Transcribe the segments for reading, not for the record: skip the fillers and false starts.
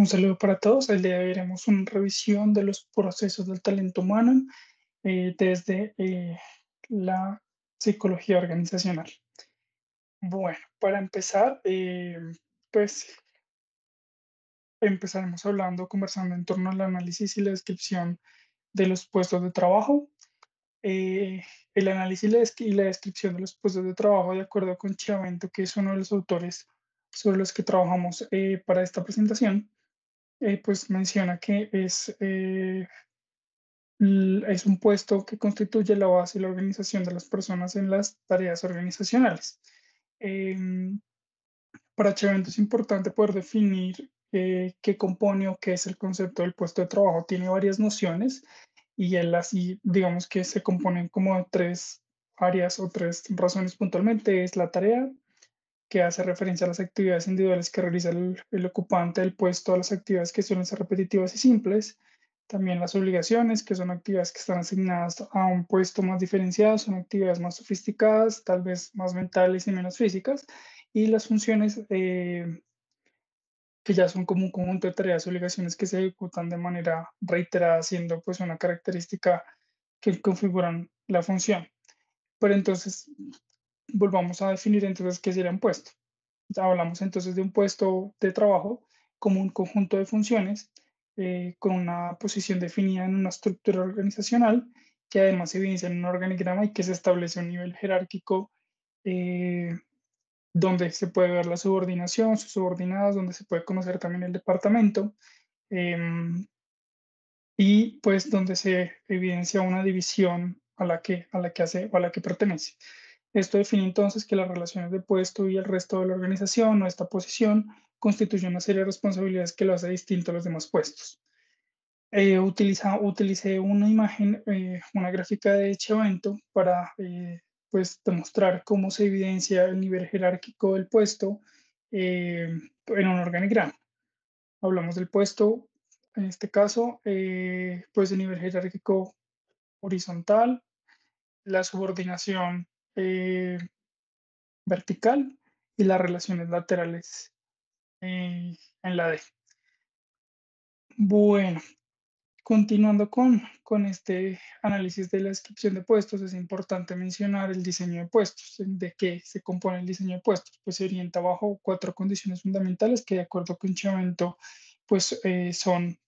Un saludo para todos. El día de hoy haremos una revisión de los procesos del talento humano desde la psicología organizacional. Bueno, para empezar, pues empezaremos conversando en torno al análisis y la descripción de los puestos de trabajo. Eh, el análisis y la descripción de los puestos de trabajo, de acuerdo con Chiavento, que es uno de los autores sobre los que trabajamos para esta presentación, pues menciona que es un puesto que constituye la base de la organización de las personas en las tareas organizacionales. Em, para Chevent es importante poder definir qué compone o qué es el concepto del puesto de trabajo. Tiene varias nociones y él así, digamos que se componen como de tres áreas o tres razones puntualmente. Es la tarea, que hace referencia a las actividades individuales que realiza el ocupante del puesto, a las actividades que suelen ser repetitivas y simples. También las obligaciones, que son actividades que están asignadas a un puesto más diferenciado, son actividades más sofisticadas, tal vez más mentales y menos físicas. Y las funciones, que ya son como un conjunto de tareas y obligaciones que se ejecutan de manera reiterada, siendo pues una característica que configuran la función. Pero entonces, volvamos a definir entonces qué sería un puesto. Hablamos entonces de un puesto de trabajo como un conjunto de funciones con una posición definida en una estructura organizacional que además se evidencia en un organigrama y que se establece un nivel jerárquico eh, donde se puede ver la subordinación, sus subordinadas, donde se puede conocer también el departamento em, y pues donde se evidencia una división a la que pertenece. Esto define entonces que las relaciones de puesto y el resto de la organización o esta posición constituyen una serie de responsabilidades que lo hace distinto a los demás puestos. Utilicé una imagen, una gráfica de Chevento para pues demostrar cómo se evidencia el nivel jerárquico del puesto en un organigrama. Hablamos del puesto, en este caso, pues el nivel jerárquico horizontal, la subordinación eh, vertical y las relaciones laterales en la D. Bueno, continuando con este análisis de la descripción de puestos, es importante mencionar el diseño de puestos. ¿De qué se compone el diseño de puestos? Pues se orienta bajo cuatro condiciones fundamentales que de acuerdo con Chiavento, pues son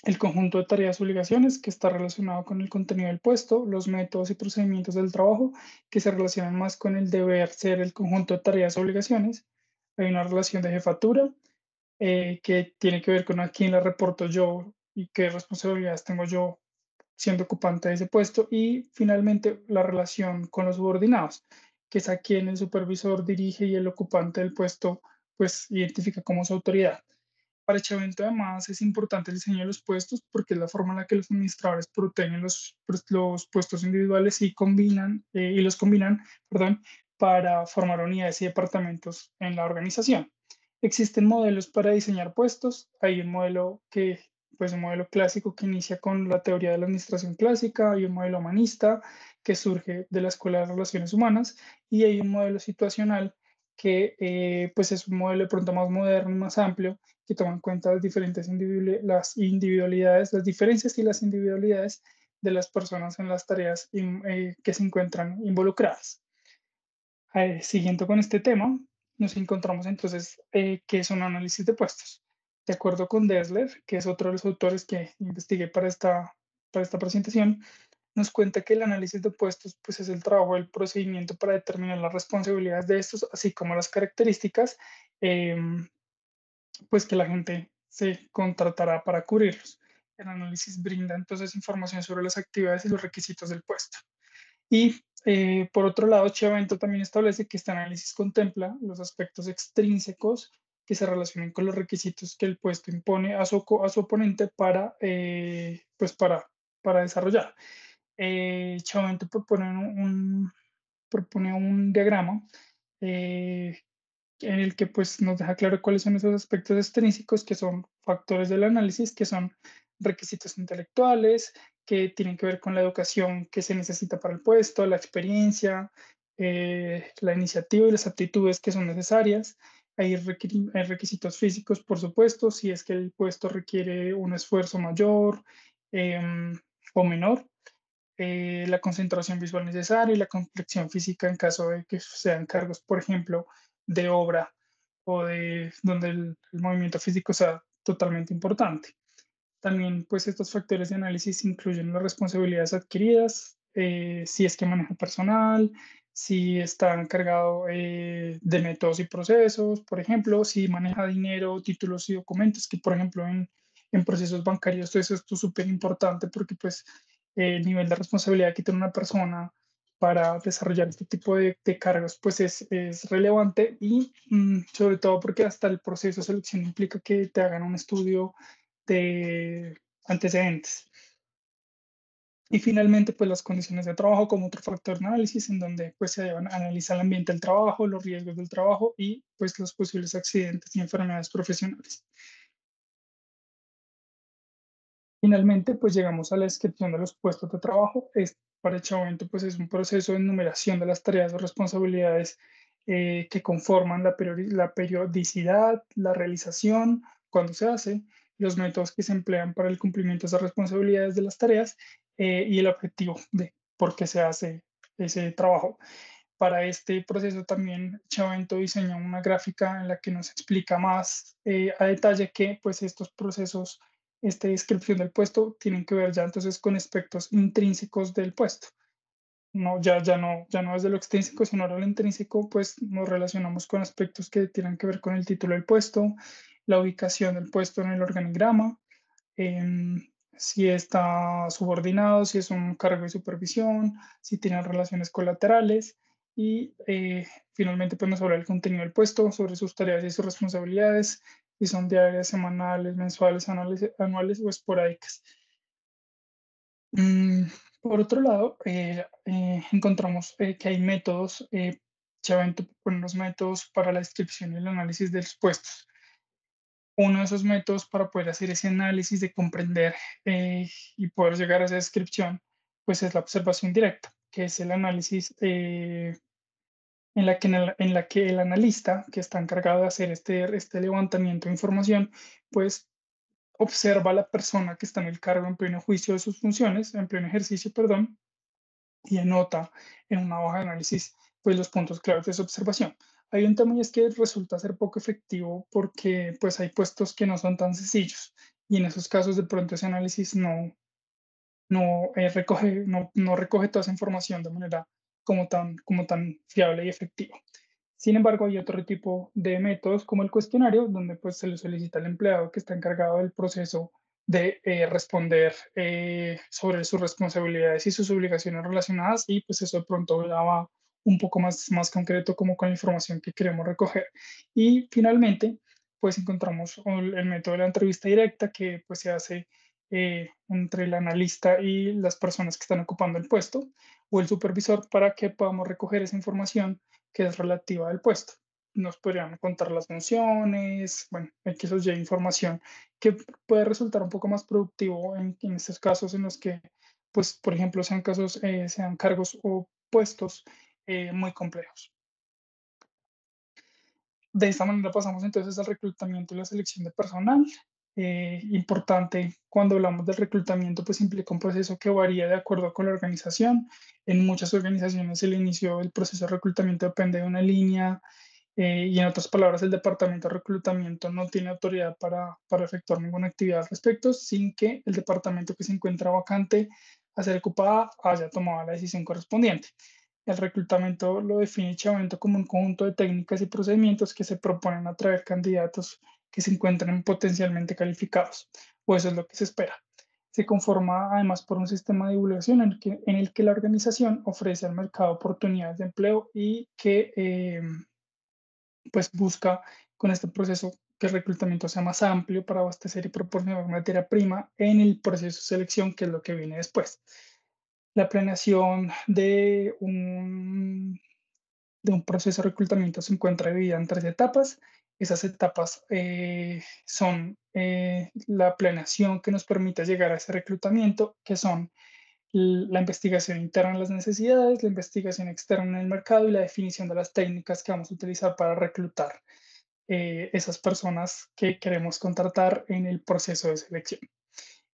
el conjunto de tareas y obligaciones que está relacionado con el contenido del puesto, los métodos y procedimientos del trabajo que se relacionan más con el deber ser el conjunto de tareas y obligaciones. Hay una relación de jefatura que tiene que ver con a quién le reporto yo y qué responsabilidades tengo yo siendo ocupante de ese puesto. Y finalmente la relación con los subordinados, que es a quien el supervisor dirige y el ocupante del puesto pues identifica como su autoridad. Para Chavento, además, es importante el diseño de los puestos porque es la forma en la que los administradores protegen los puestos individuales y los combinan, perdón, para formar unidades y departamentos en la organización. Existen modelos para diseñar puestos. Hay pues un modelo clásico que inicia con la teoría de la administración clásica, hay un modelo humanista que surge de la Escuela de Relaciones Humanas y hay un modelo situacional que pues es un modelo de pronto más moderno y más amplio que toma en cuenta las individualidades, las diferencias y las individualidades de las personas en las tareas que se encuentran involucradas. Siguiendo con este tema, nos encontramos entonces qué es un análisis de puestos. De acuerdo con Dessler, que es otro de los autores que investigué para esta presentación, nos cuenta que el análisis de puestos pues, es el trabajo del procedimiento para determinar las responsabilidades de estos, así como las características em, pues que la gente se contratará para cubrirlos. El análisis brinda entonces información sobre las actividades y los requisitos del puesto. Y por otro lado, Chiavento también establece que este análisis contempla los aspectos extrínsecos que se relacionan con los requisitos que el puesto impone a su oponente para desarrollar. Chiavento propone un diagrama eh, en el que pues nos deja claro cuáles son esos aspectos extrínsecos que son factores del análisis, que son requisitos intelectuales, que tienen que ver con la educación que se necesita para el puesto, la experiencia, la iniciativa y las aptitudes que son necesarias, Hay requisitos físicos, por supuesto, si es que el puesto requiere un esfuerzo mayor em, o menor, la concentración visual necesaria y la complexión física en caso de que sean cargos, por ejemplo, de obra o de donde el movimiento físico sea totalmente importante. También, pues, estos factores de análisis incluyen las responsabilidades adquiridas, si es que maneja personal, si está encargado de métodos y procesos, por ejemplo, si maneja dinero, títulos y documentos, que por ejemplo en procesos bancarios eso es súper importante porque pues el nivel de responsabilidad que tiene una persona para desarrollar este tipo de cargos pues es relevante y sobre todo porque hasta el proceso de selección implica que te hagan un estudio de antecedentes. Y finalmente, pues las condiciones de trabajo como otro factor de análisis en donde pues se analiza el ambiente del trabajo, los riesgos del trabajo y pues los posibles accidentes y enfermedades profesionales. Finalmente, pues llegamos a la descripción de los puestos de trabajo. Para Chavento, pues es un proceso de enumeración de las tareas o responsabilidades que conforman la periodicidad, la realización, cuando se hace, los métodos que se emplean para el cumplimiento de esas responsabilidades de las tareas y el objetivo de por qué se hace ese trabajo. Para este proceso también Chavento diseñó una gráfica en la que nos explica más a detalle que pues estos procesos, esta descripción del puesto tienen que ver ya entonces con aspectos intrínsecos del puesto. No, ya no es de lo extrínseco, sino ahora lo intrínseco, pues nos relacionamos con aspectos que tienen que ver con el título del puesto, la ubicación del puesto en el organigrama, si está subordinado, si es un cargo de supervisión, si tiene relaciones colaterales y finalmente pues nos habla del contenido del puesto, sobre sus tareas y sus responsabilidades, si son diarias, semanales, mensuales, anuales o esporádicas. Mm, por otro lado, encontramos que hay métodos, Chavento propone unos métodos para la descripción y el análisis de los puestos. Uno de esos métodos para poder hacer ese análisis de comprender y poder llegar a esa descripción, pues es la observación directa, que es el análisis en la que el analista que está encargado de hacer este levantamiento de información, pues observa a la persona que está en el cargo en pleno juicio de sus funciones, en pleno ejercicio, perdón, y anota en una hoja de análisis pues los puntos claves de su observación. Hay un tema y es que resulta ser poco efectivo porque pues hay puestos que no son tan sencillos y en esos casos de pronto ese análisis no recoge toda esa información de manera como tan fiable y efectiva. Sin embargo, hay otro tipo de métodos como el cuestionario, donde pues se le solicita al empleado que está encargado del proceso de responder sobre sus responsabilidades y sus obligaciones relacionadas y pues eso de pronto ya va un poco más concreto como con la información que queremos recoger. Y finalmente, pues encontramos el método de la entrevista directa que pues se hace entre el analista y las personas que están ocupando el puesto o el supervisor para que podamos recoger esa información que es relativa al puesto. Nos podrían contar las funciones, bueno, X o Y información que puede resultar un poco más productivo en estos casos en los que, pues, por ejemplo, sean casos, sean cargos o puestos muy complejos. De esta manera pasamos entonces al reclutamiento y la selección de personal. Importante, cuando hablamos del reclutamiento, pues implica un proceso que varía de acuerdo con la organización. En muchas organizaciones el inicio del proceso de reclutamiento depende de una línea y en otras palabras, el departamento de reclutamiento no tiene autoridad para efectuar ninguna actividad al respecto sin que el departamento que se encuentra vacante a ser ocupada haya tomado la decisión correspondiente. El reclutamiento lo define Chavento como un conjunto de técnicas y procedimientos que se proponen atraer candidatos que se encuentran potencialmente calificados, o eso es lo que se espera. Se conforma además por un sistema de divulgación en el que la organización ofrece al mercado oportunidades de empleo y que pues busca con este proceso que el reclutamiento sea más amplio para abastecer y proporcionar materia prima en el proceso de selección, que es lo que viene después. La planeación de un proceso de reclutamiento se encuentra dividida en tres etapas. Esas etapas son la planeación que nos permite llegar a ese reclutamiento, que son la investigación interna en las necesidades, la investigación externa en el mercado y la definición de las técnicas que vamos a utilizar para reclutar. esas personas que queremos contratar en el proceso de selección.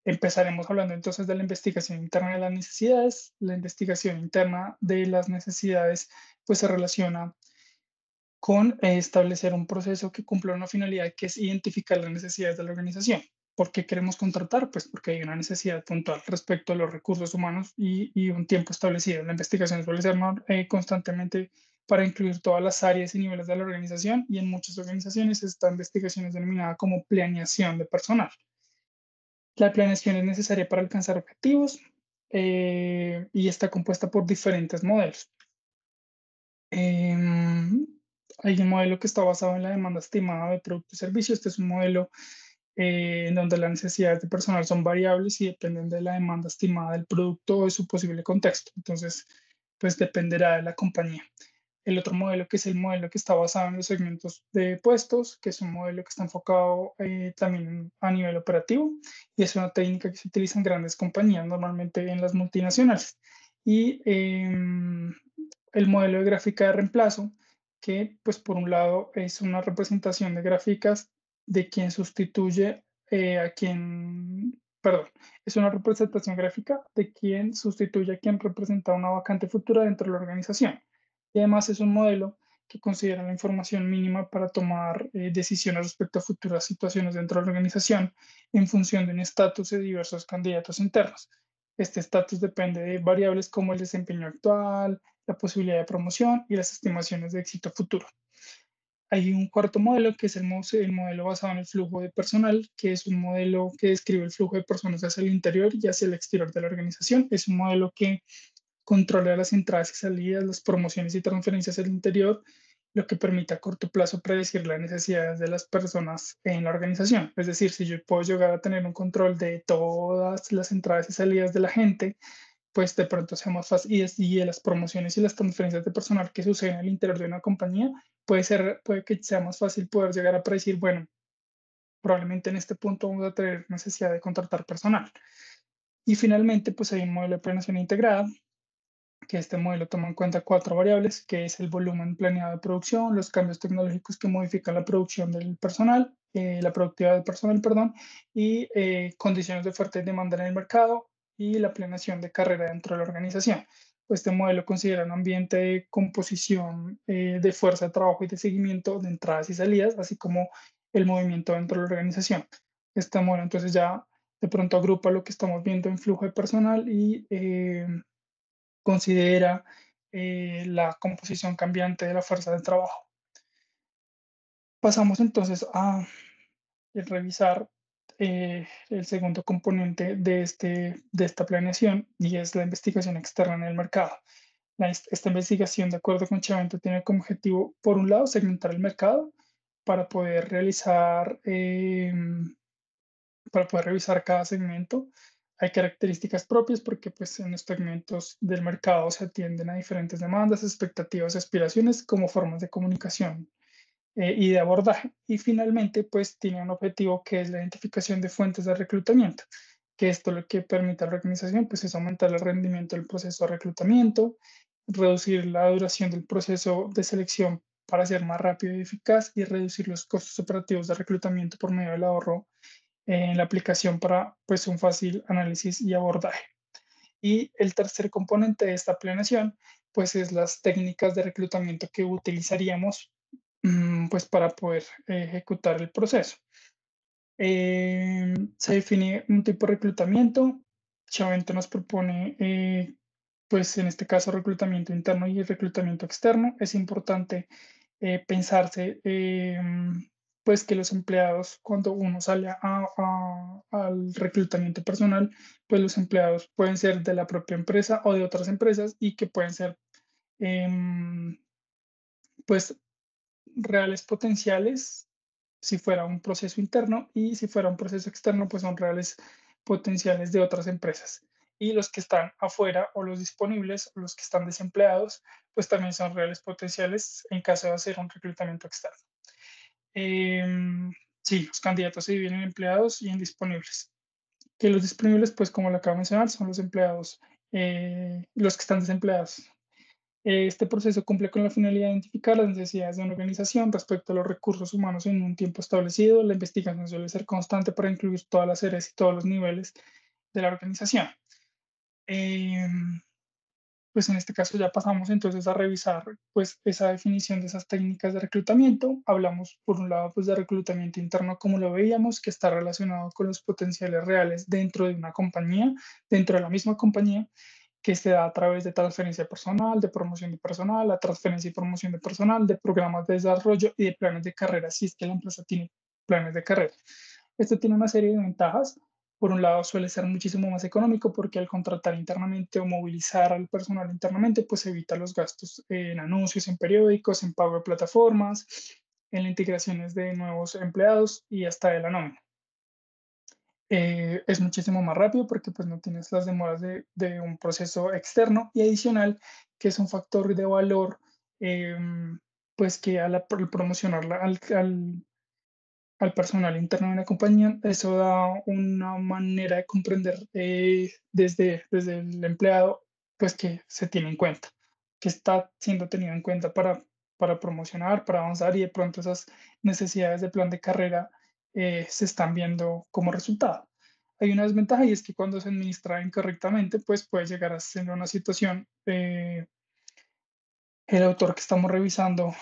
Empezaremos hablando entonces de la investigación interna de las necesidades. La investigación interna de las necesidades pues se relaciona con establecer un proceso que cumpla una finalidad que es identificar las necesidades de la organización. ¿Por qué queremos contratar? Pues porque hay una necesidad puntual respecto a los recursos humanos y un tiempo establecido. La investigación suele ser constantemente para incluir todas las áreas y niveles de la organización y en muchas organizaciones esta investigación es denominada como planeación de personal. La planeación es necesaria para alcanzar objetivos y está compuesta por diferentes modelos. Em, Hay un modelo que está basado en la demanda estimada de productos y servicios. Este es un modelo en donde las necesidades de personal son variables y dependen de la demanda estimada del producto o de su posible contexto. Entonces, pues dependerá de la compañía. El otro modelo, que es el modelo que está basado en los segmentos de puestos, que es un modelo que está enfocado también a nivel operativo y es una técnica que se utiliza en grandes compañías, normalmente en las multinacionales. Y el modelo de gráfica de reemplazo, que pues por un lado es una representación de gráficas de quien sustituye a quien, perdón, es una representación gráfica de quien sustituye a quien representa una vacante futura dentro de la organización. Y además es un modelo que considera la información mínima para tomar decisiones respecto a futuras situaciones dentro de la organización en función de un estatus de diversos candidatos internos. Este estatus depende de variables como el desempeño actual, la posibilidad de promoción y las estimaciones de éxito futuro. Hay un cuarto modelo que es el modelo basado en el flujo de personal, que es un modelo que describe el flujo de personas hacia el interior y hacia el exterior de la organización. Es un modelo que controla las entradas y salidas, las promociones y transferencias al interior, lo que permite a corto plazo predecir las necesidades de las personas en la organización. Es decir, si yo puedo llegar a tener un control de todas las entradas y salidas de la gente, pues de pronto sea más fácil y de las promociones y las transferencias de personal que suceden al interior de una compañía, puede que sea más fácil poder llegar a predecir, bueno, probablemente en este punto vamos a tener necesidad de contratar personal. Y finalmente, pues hay un modelo de planeación integrada, que este modelo toma en cuenta cuatro variables, que es el volumen planeado de producción, los cambios tecnológicos que modifican la producción del personal, la productividad del personal, perdón, y condiciones de oferta y demanda en el mercado y la planeación de carrera dentro de la organización. Pues este modelo considera un ambiente de composición de fuerza de trabajo y de seguimiento de entradas y salidas, así como el movimiento dentro de la organización. Este modelo entonces ya de pronto agrupa lo que estamos viendo en flujo de personal y considera la composición cambiante de la fuerza de trabajo. Pasamos entonces a revisar el segundo componente de esta planeación y es la investigación externa en el mercado. Esta investigación, de acuerdo con Chavento, tiene como objetivo, por un lado, segmentar el mercado para poder revisar cada segmento. Hay características propias porque pues, en los segmentos del mercado se atienden a diferentes demandas, expectativas y aspiraciones como formas de comunicación y de abordaje. Y finalmente, pues tiene un objetivo que es la identificación de fuentes de reclutamiento, que esto lo que permite a la organización pues, es aumentar el rendimiento del proceso de reclutamiento, reducir la duración del proceso de selección para ser más rápido y eficaz y reducir los costos operativos de reclutamiento por medio del ahorro en la aplicación para pues, un fácil análisis y abordaje. Y el tercer componente de esta planeación pues, es las técnicas de reclutamiento que utilizaríamos pues, para poder ejecutar el proceso. Se define un tipo de reclutamiento. Chavento nos propone, pues en este caso, reclutamiento interno y reclutamiento externo. Es importante pensarse pues que los empleados, cuando uno sale al reclutamiento personal, pues los empleados pueden ser de la propia empresa o de otras empresas y que pueden ser em, pues reales potenciales si fuera un proceso interno y si fuera un proceso externo, pues son reales potenciales de otras empresas. Y los que están afuera o los disponibles, o los que están desempleados, pues también son reales potenciales en caso de hacer un reclutamiento externo. Sí, los candidatos se dividen en empleados y en disponibles. Que los disponibles, pues como lo acabo de mencionar, son los empleados, los que están desempleados. Este proceso cumple con la finalidad de identificar las necesidades de una organización respecto a los recursos humanos en un tiempo establecido. La investigación suele ser constante para incluir todas las áreas y todos los niveles de la organización. Em, pues en este caso ya pasamos entonces a revisar pues esa definición de esas técnicas de reclutamiento. Hablamos por un lado pues de reclutamiento interno como lo veíamos, que está relacionado con los potenciales reales dentro de una compañía, dentro de la misma compañía, que se da a través de transferencia de personal, de promoción de personal, la transferencia y promoción de personal, de programas de desarrollo y de planes de carrera, si es que la empresa tiene planes de carrera. Esto tiene una serie de ventajas. Por un lado, suele ser muchísimo más económico porque al contratar internamente o movilizar al personal internamente, pues evita los gastos en anuncios, en periódicos, en pago de plataformas, en las integraciones de nuevos empleados y hasta de la nómina. Es muchísimo más rápido porque pues no tienes las demoras de un proceso externo y adicional, que es un factor de valor, pues que al promocionarla al personal interno de una compañía, eso da una manera de comprender desde el empleado, pues que se tiene en cuenta, que está siendo tenido en cuenta para promocionar, para avanzar y de pronto esas necesidades de plan de carrera se están viendo como resultado. Hay una desventaja y es que cuando se administra incorrectamente, pues puede llegar a ser una situación. El autor que estamos revisando,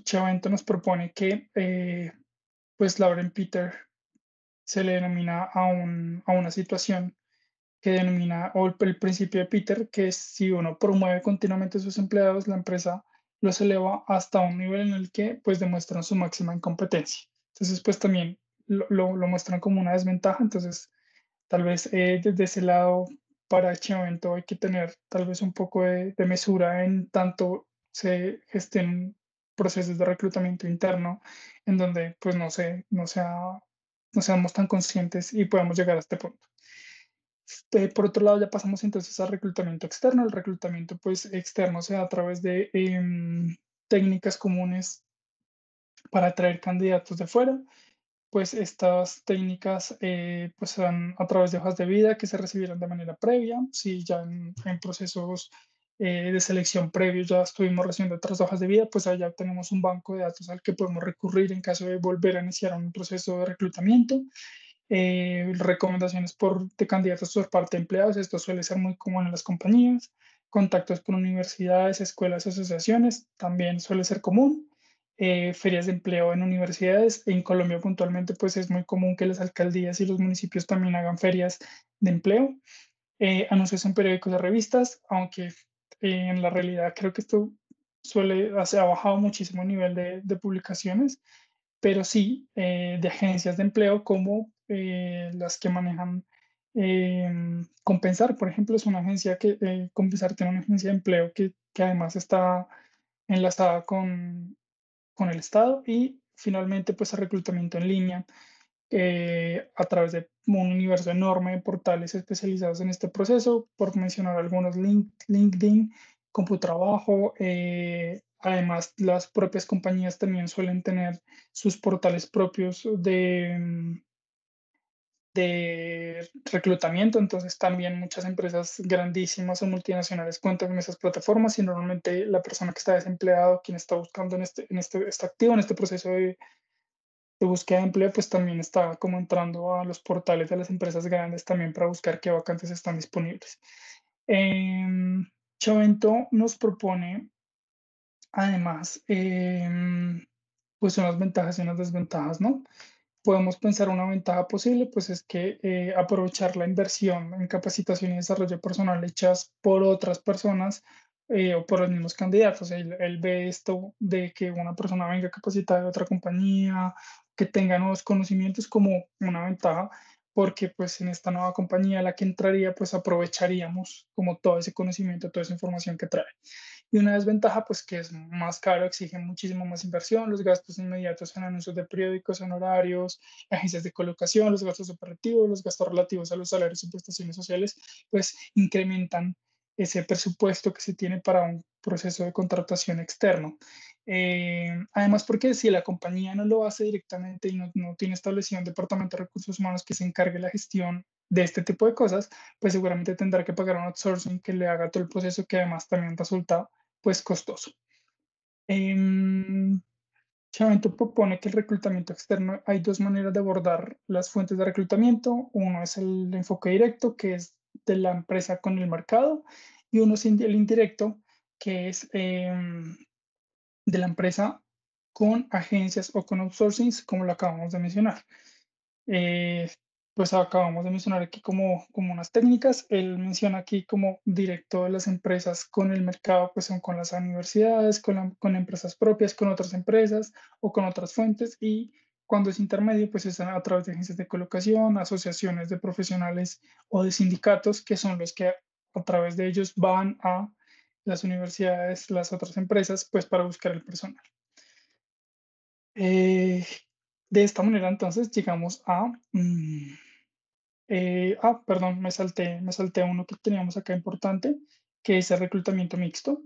Chavento nos propone que pues Lauren Peter se le denomina a una situación que denomina, o el principio de Peter, que es si uno promueve continuamente a sus empleados, la empresa los eleva hasta un nivel en el que pues demuestran su máxima incompetencia. Entonces pues también lo muestran como una desventaja, entonces tal vez desde ese lado para este evento hay que tener tal vez un poco de mesura en tanto se gestionen procesos de reclutamiento interno en donde pues no seamos tan conscientes y podamos llegar a este punto. Por otro lado, ya pasamos entonces al reclutamiento externo. El reclutamiento pues externo se da a través de técnicas comunes para atraer candidatos de fuera. Pues estas técnicas pues se dan a través de hojas de vida que se recibieron de manera previa. Si ya en procesos de selección previos ya estuvimos recibiendo otras hojas de vida, pues allá tenemos un banco de datos al que podemos recurrir en caso de volver a iniciar un proceso de reclutamiento. Recomendaciones de candidatos por parte de empleados, esto suele ser muy común en las compañías. Contactos con universidades, escuelas, asociaciones, también suele ser común. Ferias de empleo en universidades. En Colombia puntualmente, pues es muy común que las alcaldías y los municipios también hagan ferias de empleo. Anuncios en periódicos y revistas, aunque en la realidad creo que esto ha bajado muchísimo el nivel de publicaciones, pero sí de agencias de empleo como las que manejan Compensar, por ejemplo, es una agencia Compensar tiene una agencia de empleo que además está enlazada con el Estado y finalmente pues el reclutamiento en línea a través de un universo enorme de portales especializados en este proceso, por mencionar algunos, LinkedIn, Computrabajo. Además, las propias compañías también suelen tener sus portales propios de reclutamiento, entonces también muchas empresas grandísimas o multinacionales cuentan con esas plataformas y normalmente la persona que está desempleado, quien está buscando está activo en este proceso de búsqueda de empleo, pues también está como entrando a los portales de las empresas grandes también para buscar qué vacantes están disponibles. Em, Chavento nos propone además pues unas ventajas y unas desventajas, ¿no? Podemos pensar una ventaja posible, pues es que aprovechar la inversión en capacitación y desarrollo personal hechas por otras personas o por los mismos candidatos. Él ve esto de que una persona venga capacitada de otra compañía, que tenga nuevos conocimientos como una ventaja, porque pues en esta nueva compañía a la que entraría, pues aprovecharíamos como todo ese conocimiento, toda esa información que trae. Y una desventaja, pues que es más caro, exige muchísimo más inversión, los gastos inmediatos en anuncios de periódicos, en horarios, agencias de colocación, los gastos operativos, los gastos relativos a los salarios y prestaciones sociales, pues incrementan ese presupuesto que se tiene para un proceso de contratación externo. Además, porque si la compañía no lo hace directamente y no tiene establecido un departamento de recursos humanos que se encargue de la gestión de este tipo de cosas, pues seguramente tendrá que pagar un outsourcing que le haga todo el proceso que además también resulta pues costoso. Em, Chavento propone que el reclutamiento externo, hay dos maneras de abordar las fuentes de reclutamiento. Uno es el enfoque directo, que es de la empresa con el mercado, y uno es el indirecto, que es de la empresa con agencias o con outsourcings, como lo acabamos de mencionar. Eh, pues acabamos de mencionar aquí como unas técnicas. Él menciona aquí como directo de las empresas con el mercado, pues son con las universidades, con empresas propias, con otras empresas o con otras fuentes. Y cuando es intermedio, pues es a través de agencias de colocación, asociaciones de profesionales o de sindicatos, que son los que a través de ellos van a las universidades, las otras empresas, pues para buscar el personal. Eh, de esta manera, entonces, llegamos a... perdón, me salté uno que teníamos acá importante, que es el reclutamiento mixto.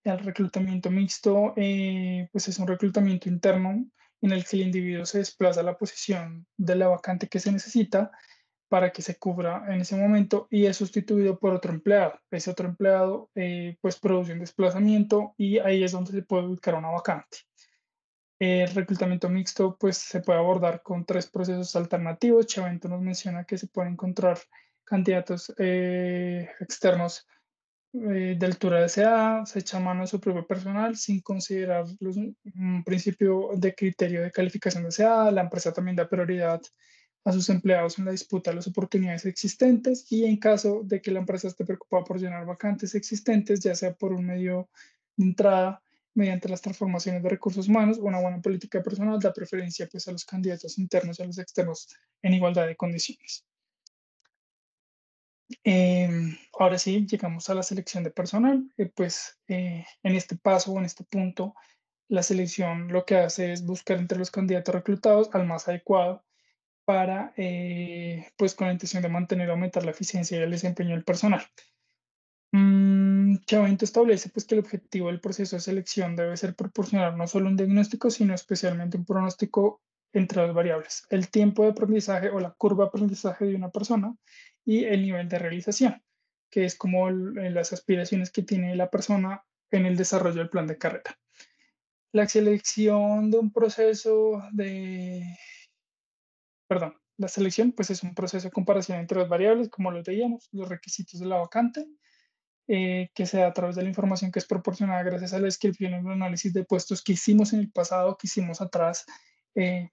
El reclutamiento mixto, pues es un reclutamiento interno en el que el individuo se desplaza a la posición de la vacante que se necesita para que se cubra en ese momento y es sustituido por otro empleado. Ese otro empleado, pues produce un desplazamiento y ahí es donde se puede ubicar una vacante. El reclutamiento mixto pues se puede abordar con tres procesos alternativos. Chavento nos menciona que se pueden encontrar candidatos externos de altura deseada, se echa mano de su propio personal sin considerar un principio de criterio de calificación deseada. La empresa también da prioridad a sus empleados en la disputa de las oportunidades existentes y en caso de que la empresa esté preocupada por llenar vacantes existentes, ya sea por un medio de entrada mediante las transformaciones de recursos humanos o una buena política personal, da preferencia pues a los candidatos internos y a los externos en igualdad de condiciones. Ahora sí, llegamos a la selección de personal. En este paso o en este punto, la selección lo que hace es buscar entre los candidatos reclutados al más adecuado para, pues con la intención de mantener o aumentar la eficiencia y el desempeño del personal. Chavento establece pues que el objetivo del proceso de selección debe ser proporcionar no solo un diagnóstico, sino especialmente un pronóstico entre dos variables, el tiempo de aprendizaje o la curva de aprendizaje de una persona y el nivel de realización, que es como las aspiraciones que tiene la persona en el desarrollo del plan de carrera. La selección de un proceso de, perdón, la selección pues es un proceso de comparación entre dos variables, como lo veíamos, los requisitos de la vacante, que se da a través de la información que es proporcionada gracias a la descripción y el análisis de puestos que hicimos en el pasado, que hicimos atrás,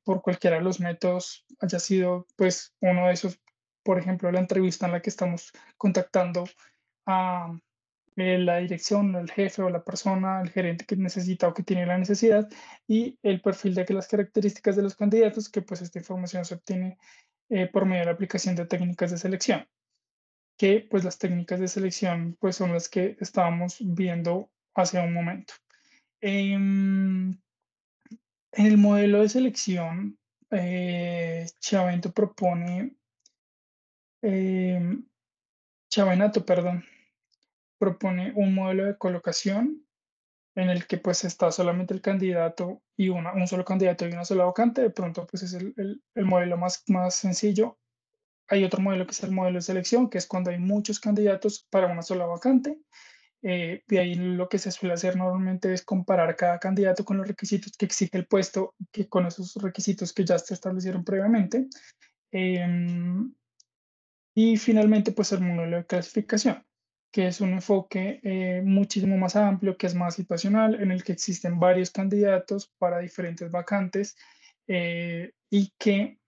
por cualquiera de los métodos, haya sido pues uno de esos, por ejemplo, la entrevista en la que estamos contactando a la dirección, el jefe o la persona, el gerente que necesita o que tiene la necesidad y el perfil de que las características de los candidatos, que pues esta información se obtiene por medio de la aplicación de técnicas de selección, que pues las técnicas de selección pues son las que estábamos viendo hace un momento. Em, en el modelo de selección, Chavento propone, em, Chavenato, perdón, propone un modelo de colocación en el que pues está solamente el candidato y un solo candidato y una sola vacante. De pronto pues es el modelo más sencillo. Hay otro modelo que es el modelo de selección, que es cuando hay muchos candidatos para una sola vacante. De ahí lo que se suele hacer normalmente es comparar cada candidato con los requisitos que exige el puesto, que con esos requisitos que ya se establecieron previamente. Em, y finalmente, pues el modelo de clasificación, que es un enfoque muchísimo más amplio, que es más situacional, en el que existen varios candidatos para diferentes vacantes y que,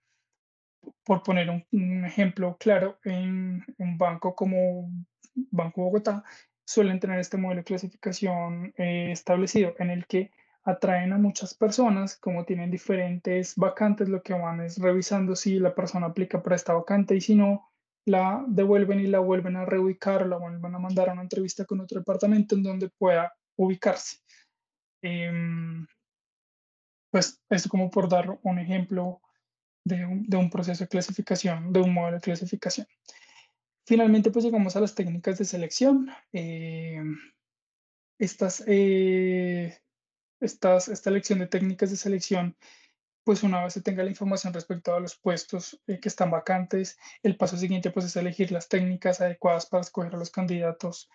por poner un ejemplo claro, en un banco como Banco Bogotá, suelen tener este modelo de clasificación establecido en el que atraen a muchas personas, como tienen diferentes vacantes, lo que van es revisando si la persona aplica para esta vacante y si no, la devuelven y la vuelven a reubicar o la vuelven a mandar a una entrevista con otro departamento en donde pueda ubicarse. Em, pues es como por dar un ejemplo de un proceso de clasificación, de un modelo de clasificación. Finalmente, pues llegamos a las técnicas de selección. Estas, esta elección de técnicas de selección, pues una vez se tenga la información respecto a los puestos que están vacantes, el paso siguiente pues es elegir las técnicas adecuadas para escoger a los candidatos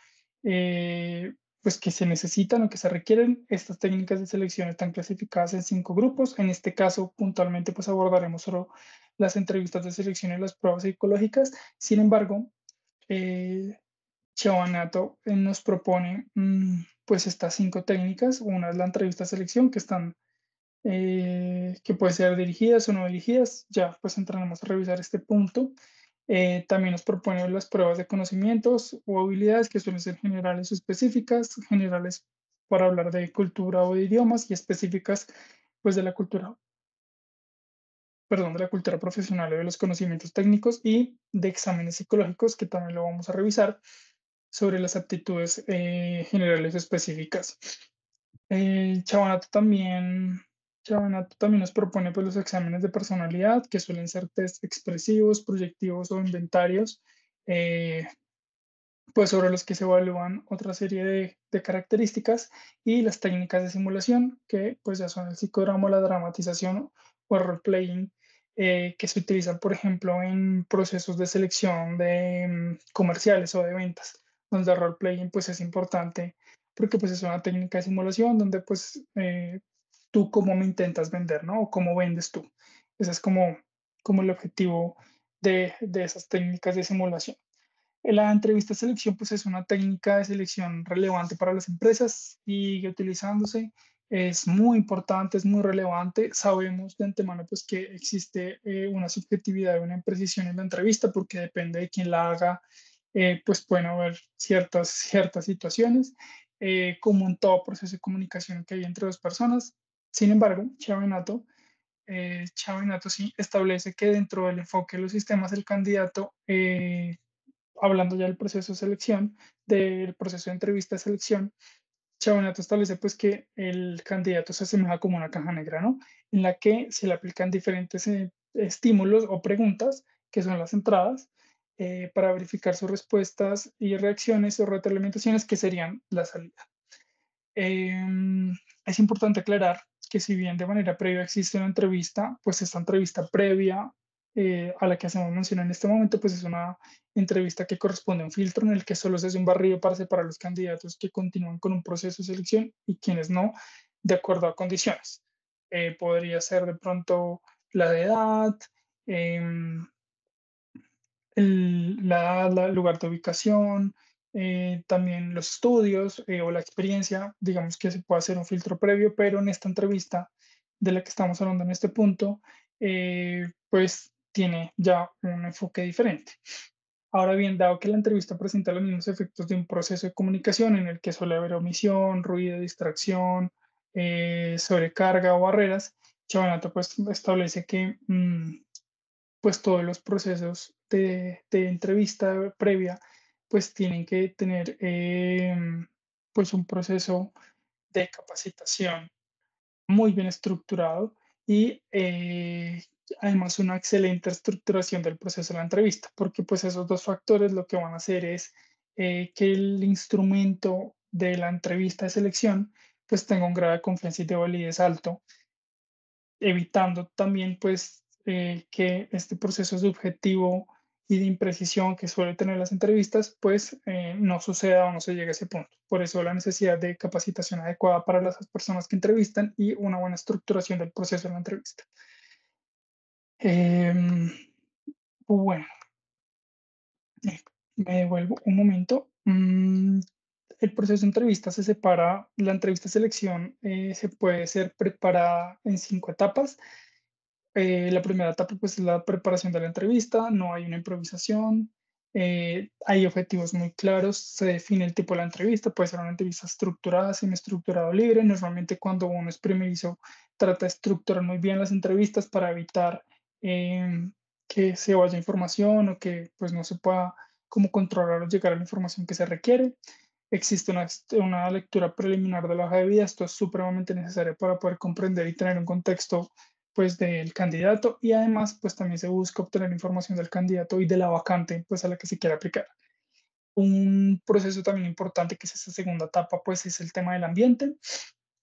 pues, que se necesitan o que se requieren. Estas técnicas de selección están clasificadas en 5 grupos. En este caso, puntualmente, pues abordaremos solo las entrevistas de selección y las pruebas psicológicas. Sin embargo, eh, Chavanato nos propone pues estas 5 técnicas. Una es la entrevista de selección, que puede ser dirigidas o no dirigidas. Ya pues entraremos a revisar este punto. También nos propone las pruebas de conocimientos o habilidades que suelen ser generales o específicas, generales para hablar de cultura o de idiomas y específicas pues de la cultura, perdón, de la cultura profesional o de los conocimientos técnicos y de exámenes psicológicos que también lo vamos a revisar sobre las aptitudes generales específicas. El Chabanato también nos propone pues, los exámenes de personalidad, que suelen ser test expresivos, proyectivos o inventarios, eh, pues sobre los que se evalúan otra serie de características y las técnicas de simulación, que pues ya son el psicodrama, la dramatización o el role-playing, que se utilizan, por ejemplo, en procesos de selección de comerciales o de ventas, donde el role-playing pues es importante porque pues es una técnica de simulación donde pues tú cómo me intentas vender, ¿no? O cómo vendes tú. Ese es como el objetivo de esas técnicas de simulación. La entrevista de selección pues es una técnica de selección relevante para las empresas y utilizándose es muy importante, es muy relevante. Sabemos de antemano pues que existe una subjetividad y una imprecisión en la entrevista porque depende de quién la haga, pues pueden haber ciertas situaciones, como en todo proceso de comunicación que hay entre dos personas. Sin embargo, Chavinato sí establece que dentro del enfoque de los sistemas el candidato hablando ya del proceso de selección, del proceso de entrevista de selección, Chabanato establece pues que el candidato se asemeja como una caja negra, ¿no? En la que se le aplican diferentes estímulos o preguntas, que son las entradas, para verificar sus respuestas y reacciones o retroalimentaciones, que serían la salida. Em, es importante aclarar que si bien de manera previa existe una entrevista, pues esta entrevista previa a la que hacemos mención en este momento, pues es una entrevista que corresponde a un filtro en el que solo se hace un barrido para separar los candidatos que continúan con un proceso de selección y quienes no, de acuerdo a condiciones. Podría ser de pronto la de edad, em, el lugar de ubicación, también los estudios o la experiencia, digamos que se puede hacer un filtro previo, pero en esta entrevista de la que estamos hablando en este punto, pues tiene ya un enfoque diferente. Ahora bien, dado que la entrevista presenta los mismos efectos de un proceso de comunicación en el que suele haber omisión, ruido, distracción, sobrecarga o barreras, Chabanato pues establece que pues todos los procesos de entrevista previa, pues tienen que tener pues un proceso de capacitación muy bien estructurado y además una excelente estructuración del proceso de la entrevista, porque pues esos dos factores lo que van a hacer es que el instrumento de la entrevista de selección pues tenga un grado de confianza y de validez alto, evitando también pues que este proceso subjetivo y de imprecisión que suele tener las entrevistas, pues no suceda o no se llegue a ese punto. Por eso la necesidad de capacitación adecuada para las personas que entrevistan y una buena estructuración del proceso de la entrevista. Em, bueno, eh, me devuelvo un momento. El proceso de entrevista se separa, la entrevista de selección se puede ser preparada en 5 etapas. La primera etapa pues es la preparación de la entrevista, no hay una improvisación, hay objetivos muy claros, se define el tipo de la entrevista, puede ser una entrevista estructurada, semiestructurada o libre. Normalmente cuando uno es primerizo trata de estructurar muy bien las entrevistas para evitar que se vaya información o que pues no se pueda como controlar o llegar a la información que se requiere. Existe una lectura preliminar de la hoja de vida. Esto es supremamente necesario para poder comprender y tener un contexto pues del candidato y además pues también se busca obtener información del candidato y de la vacante pues a la que se quiere aplicar. Un proceso también importante que es esta segunda etapa pues es el tema del ambiente.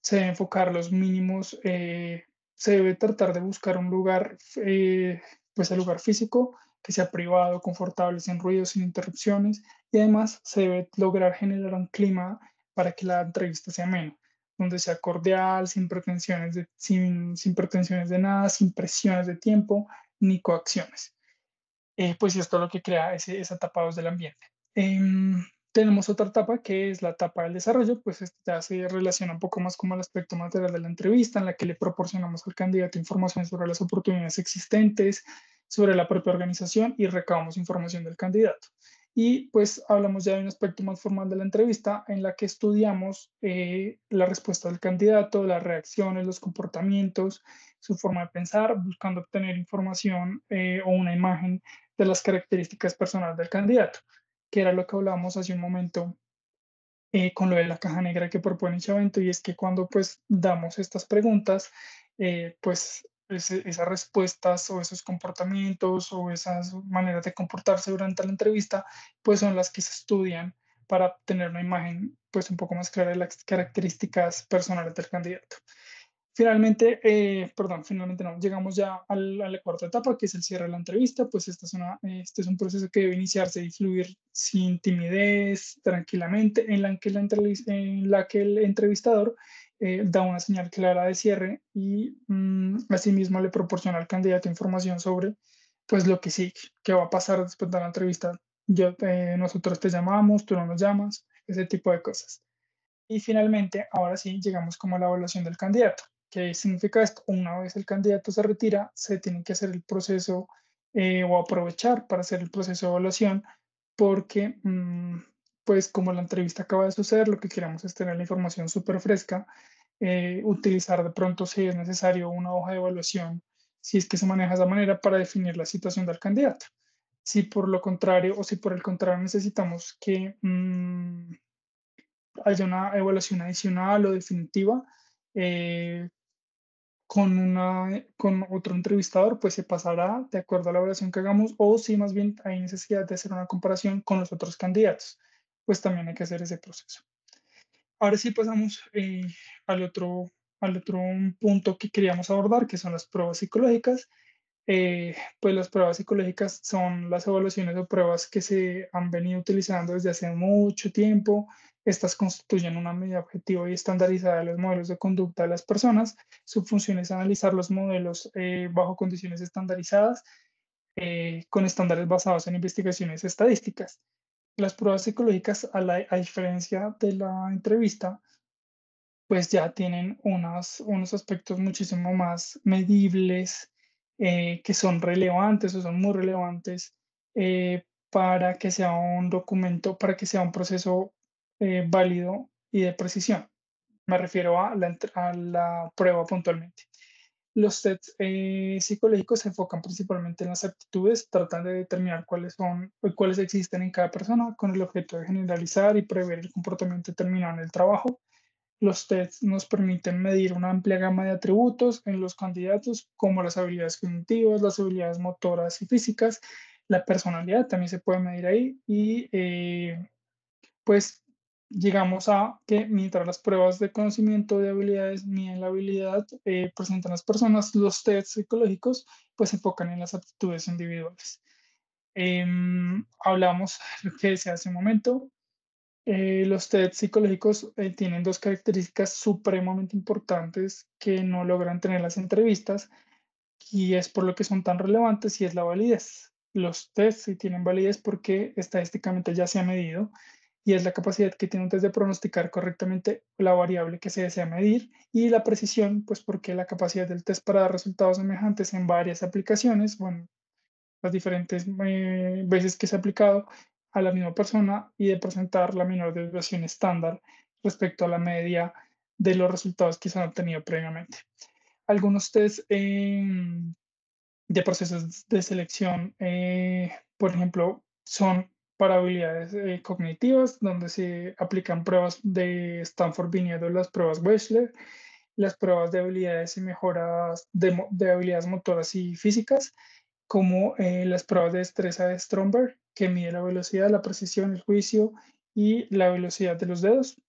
Se debe enfocar los mínimos, se debe tratar de buscar un lugar, pues el lugar físico que sea privado, confortable, sin ruido, sin interrupciones y además se debe lograr generar un clima para que la entrevista sea amena, donde sea cordial, sin pretensiones de nada, sin presiones de tiempo ni coacciones. Pues y esto es lo que crea esa etapa 2 del ambiente. Tenemos otra etapa que es la etapa del desarrollo, pues esta ya se relaciona un poco más con el aspecto material de la entrevista, en la que le proporcionamos al candidato información sobre las oportunidades existentes, sobre la propia organización y recabamos información del candidato. Y pues hablamos ya de un aspecto más formal de la entrevista en la que estudiamos la respuesta del candidato, las reacciones, los comportamientos, su forma de pensar, buscando obtener información o una imagen de las características personales del candidato, que era lo que hablábamos hace un momento con lo de la caja negra que propone Chavento, y es que cuando pues damos estas preguntas, pues esas respuestas o esos comportamientos o esas maneras de comportarse durante la entrevista, pues son las que se estudian para tener una imagen pues un poco más clara de las características personales del candidato. Finalmente, perdón, finalmente no, llegamos ya a la cuarta etapa, que es el cierre de la entrevista. Pues este es un proceso que debe iniciarse y fluir sin timidez, tranquilamente, en la que el entrevistador da una señal clara de cierre y asimismo le proporciona al candidato información sobre pues lo que sigue, qué va a pasar después de la entrevista. Nosotros te llamamos, tú no nos llamas, ese tipo de cosas. Y finalmente, ahora sí, llegamos como a la evaluación del candidato. ¿Qué significa esto? Una vez el candidato se retira, se tiene que hacer el proceso o aprovechar para hacer el proceso de evaluación porque, pues como la entrevista acaba de suceder, lo que queremos es tener la información súper fresca, utilizar de pronto si es necesario una hoja de evaluación, si es que se maneja de esa manera para definir la situación del candidato. Si por lo contrario o si por el contrario necesitamos que haya una evaluación adicional o definitiva eh, con otro entrevistador, pues se pasará de acuerdo a la evaluación que hagamos, o si más bien hay necesidad de hacer una comparación con los otros candidatos, pues también hay que hacer ese proceso. Ahora sí pasamos al otro, al otro punto que queríamos abordar, que son las pruebas psicológicas. Pues las pruebas psicológicas son las evaluaciones o pruebas que se han venido utilizando desde hace mucho tiempo. Estas constituyen una medida objetiva y estandarizada de los modelos de conducta de las personas. Su función es analizar los modelos bajo condiciones estandarizadas con estándares basados en investigaciones estadísticas. Las pruebas psicológicas, a diferencia de la entrevista, pues ya tienen unos aspectos muchísimo más medibles, que son relevantes o son muy relevantes para que sea un documento, para que sea un proceso válido y de precisión. Me refiero a la prueba puntualmente. Los tests psicológicos se enfocan principalmente en las aptitudes, tratan de determinar cuáles existen en cada persona con el objeto de generalizar y prever el comportamiento determinado en el trabajo. Los tests nos permiten medir una amplia gama de atributos en los candidatos, como las habilidades cognitivas, las habilidades motoras y físicas, la personalidad también se puede medir ahí y pues llegamos a que mientras las pruebas de conocimiento de habilidades miden la habilidad, presentan las personas, los tests psicológicos pues se enfocan en las aptitudes individuales. Hablamos lo que decía hace un momento, los test psicológicos tienen dos características supremamente importantes que no logran tener las entrevistas y es por lo que son tan relevantes y es la validez. Los test sí tienen validez porque estadísticamente ya se ha medido y es la capacidad que tiene un test de pronosticar correctamente la variable que se desea medir y la precisión, pues porque la capacidad del test para dar resultados semejantes en varias aplicaciones, bueno, las diferentes veces que se ha aplicado a la misma persona y de presentar la menor desviación estándar respecto a la media de los resultados que se han obtenido previamente. Algunos test de procesos de selección, por ejemplo, son para habilidades cognitivas, donde se aplican pruebas de Stanford viniendo las pruebas Wechsler, las pruebas de habilidades y mejoras de habilidades motoras y físicas, como las pruebas de destreza de Stromberg, que mide la velocidad, la precisión, el juicio y la velocidad de los dedos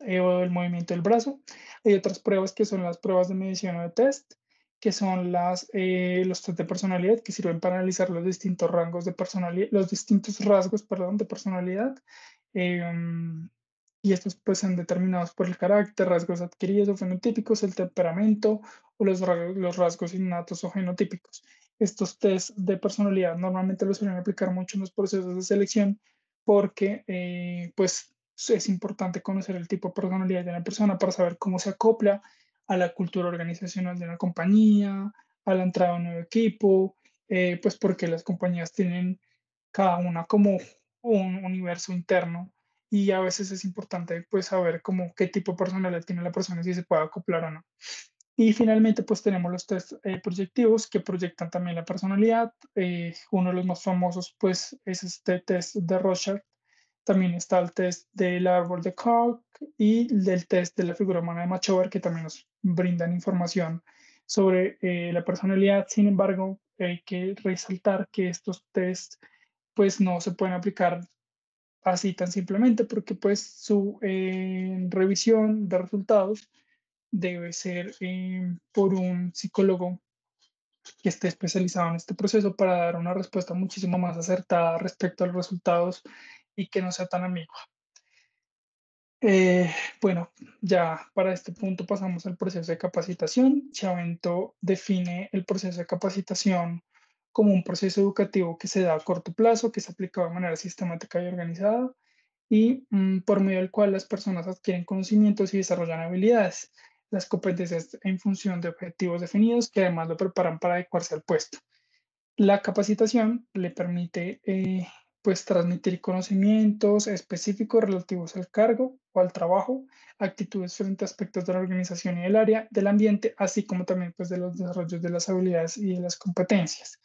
o el movimiento del brazo. Hay otras pruebas que son las pruebas de medición o de test, que son los test de personalidad, que sirven para analizar los distintos rangos de personalidad, los distintos rasgos, perdón, de personalidad. y estos pues son determinados por el carácter, rasgos adquiridos o fenotípicos, el temperamento o los rasgos innatos o genotípicos. Estos test de personalidad normalmente los suelen aplicar mucho en los procesos de selección porque pues es importante conocer el tipo de personalidad de una persona para saber cómo se acopla a la cultura organizacional de una compañía, a la entrada de un nuevo equipo, pues porque las compañías tienen cada una como un universo interno y a veces es importante pues saber como qué tipo de personalidad tiene la persona y si se puede acoplar o no. Y finalmente pues tenemos los test proyectivos que proyectan también la personalidad. Uno de los más famosos pues es este test de Rorschach. También está el test del árbol de Koch y del test de la figura humana de Machover que también nos brindan información sobre la personalidad. Sin embargo, hay que resaltar que estos tests pues no se pueden aplicar así tan simplemente porque pues su revisión de resultados debe ser por un psicólogo que esté especializado en este proceso para dar una respuesta muchísimo más acertada respecto a los resultados y que no sea tan ambigua. Eh, bueno, ya para este punto pasamos al proceso de capacitación. Chavento define el proceso de capacitación como un proceso educativo que se da a corto plazo, que se aplica de manera sistemática y organizada y por medio del cual las personas adquieren conocimientos y desarrollan habilidades, las competencias en función de objetivos definidos que además lo preparan para adecuarse al puesto. La capacitación le permite pues transmitir conocimientos específicos relativos al cargo o al trabajo, actitudes frente a aspectos de la organización y del área, del ambiente, así como también pues de los desarrollos de las habilidades y de las competencias.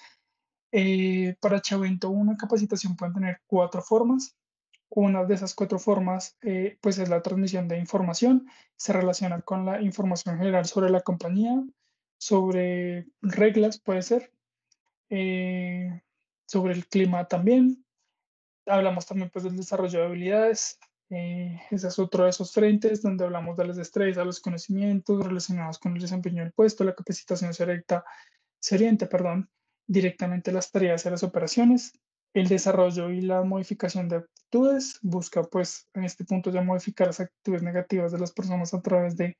Para Chavento, una capacitación puede tener cuatro formas. Una de esas cuatro formas, pues es la transmisión de información. Se relaciona con la información general sobre la compañía, sobre reglas, puede ser, eh, sobre el clima también. Hablamos también pues del desarrollo de habilidades. Ese es otro de esos frentes donde hablamos de las destrezas, los conocimientos relacionados con el desempeño del puesto. La capacitación se orienta, perdón, directamente a las tareas y a las operaciones. El desarrollo y la modificación de actitudes busca, pues, en este punto ya modificar las actitudes negativas de las personas a través de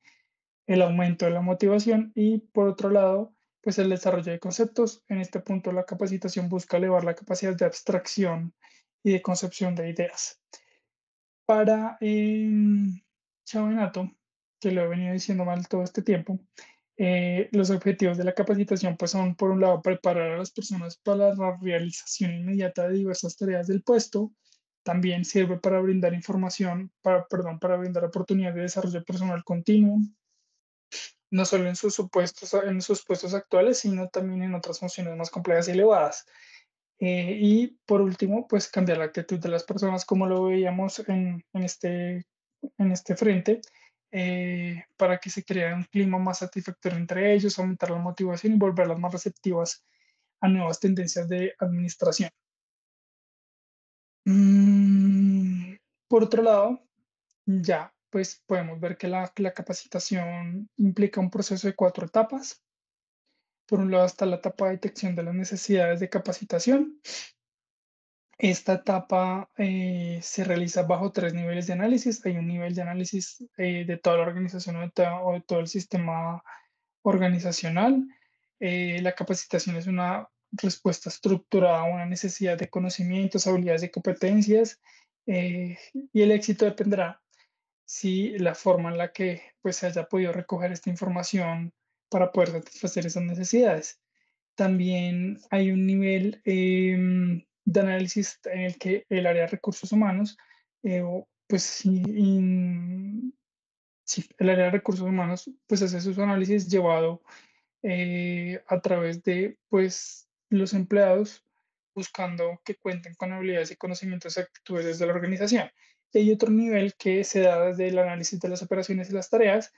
el aumento de la motivación y, por otro lado, pues el desarrollo de conceptos. En este punto, la capacitación busca elevar la capacidad de abstracción y de concepción de ideas. Para Chavenato, que lo he venido diciendo mal todo este tiempo, los objetivos de la capacitación pues son, por un lado, preparar a las personas para la realización inmediata de diversas tareas del puesto. También sirve para brindar información, para brindar oportunidades de desarrollo personal continuo, no solo en sus supuestos, en sus puestos actuales, sino también en otras funciones más complejas y elevadas. Y por último, pues cambiar la actitud de las personas, como lo veíamos en este frente, para que se crea un clima más satisfactorio entre ellos, aumentar la motivación y volverlas más receptivas a nuevas tendencias de administración. Mm, por otro lado, ya, pues podemos ver que la capacitación implica un proceso de cuatro etapas. Por un lado está la etapa de detección de las necesidades de capacitación. Esta etapa se realiza bajo tres niveles de análisis. Hay un nivel de análisis de toda la organización o de todo el sistema organizacional. La capacitación es una respuesta estructurada a una necesidad de conocimientos, habilidades y competencias. Y el éxito dependerá si la forma en la que pues, se haya podido recoger esta información para poder satisfacer esas necesidades. También hay un nivel de análisis en el que el área de recursos humanos, pues sí, el área de recursos humanos, pues hace sus análisis llevado a través de, pues, los empleados buscando que cuenten con habilidades y conocimientos y actitudes desde la organización. Y hay otro nivel que se da desde el análisis de las operaciones y las tareas,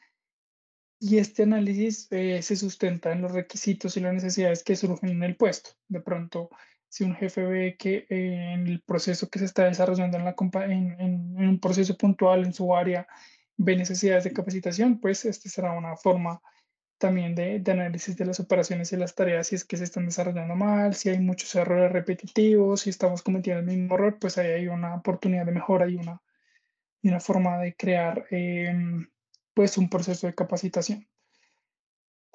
y este análisis se sustenta en los requisitos y las necesidades que surgen en el puesto. De pronto, si un jefe ve que en el proceso que se está desarrollando en un proceso puntual en su área ve necesidades de capacitación, pues este será una forma también de análisis de las operaciones y las tareas, si es que se están desarrollando mal, si hay muchos errores repetitivos, si estamos cometiendo el mismo error, pues ahí hay una oportunidad de mejora y una y una forma de crear pues un proceso de capacitación.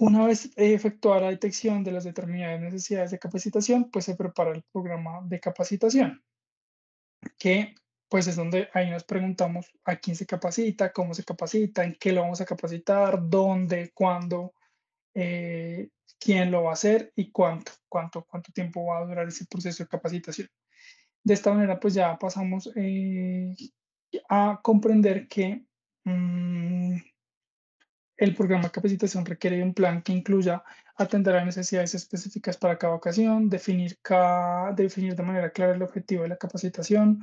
Una vez efectuada la detección de las determinadas necesidades de capacitación, pues se prepara el programa de capacitación, que pues es donde ahí nos preguntamos a quién se capacita, cómo se capacita, en qué lo vamos a capacitar, dónde, cuándo, eh, quién lo va a hacer y cuánto tiempo va a durar ese proceso de capacitación. De esta manera, pues ya pasamos a comprender que mm, el programa de capacitación requiere de un plan que incluya atender a necesidades específicas para cada ocasión, definir de manera clara el objetivo de la capacitación,